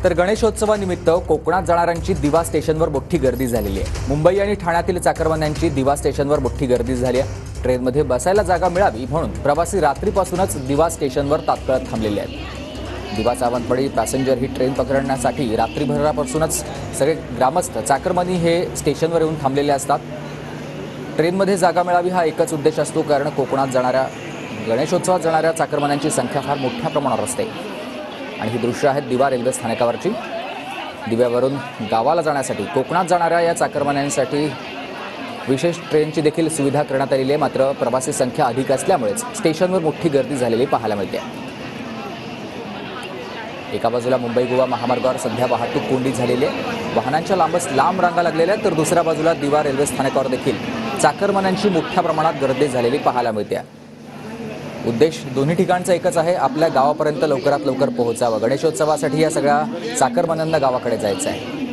तर गणेशोत्सवानिमित्त कोकणात जाणाऱ्यांची दिवा स्टेशनवर मोठी गर्दी झालेली आहे। मुंबई आणि ठाण्यातील चाकरमान्यांची दिवा स्टेशनवर मोठी गर्दी झाली आहे। ट्रेनमध्ये बसायला जागा मिळावी म्हणून प्रवासी रात्रीपासूनच दिवा स्टेशनवर तात्काळ थांबलेले आहेत। दिवा सावंतवाडी पॅसेंजर ही ट्रेन पकडण्यासाठी रात्रीभरापासूनच सगळे ग्रामस्थ चाकरमानी हे स्टेशनवर येऊन थांबलेले असतात। ट्रेनमध्ये जागा मिळावी हा एकच उद्देश असतो, कारण कोकणात जाणाऱ्या गणेशोत्सवात जाणाऱ्या चाकरमान्यांची संख्या फार मोठ्या प्रमाणावर असते। आणि ही दृश्य आहेत दिवा रेल्वे स्थानकावरची। दिव्यावरून गावाला जाण्यासाठी कोकणात जाणाऱ्या या चाकरमान्यांसाठी विशेष ट्रेनची देखील सुविधा करण्यात आलेली आहे। मात्र प्रवासी संख्या अधिक असल्यामुळेच स्टेशनवर मोठी गर्दी झालेली पाहायला मिळते। एका बाजूला मुंबई गोवा महामार्गावर सध्या वाहतूक कोंडी झालेली आहे, वाहनांच्या लांब रांगा लागलेल्या आहेत, तर दुसऱ्या बाजूला दिवा रेल्वे स्थानकावर देखील चाकरमान्यांची मोठ्या प्रमाणात गर्दी झालेली पाहायला मिळते। उद्देश दोन्ही ठिकाणचा एकच आहे, आपल्या गावापर्यंत लवकरात लवकर पोहोचावं। गणेशोत्सवासाठी या सगळ्या चाकरमान्यांना गावाकडे जायचं आहे।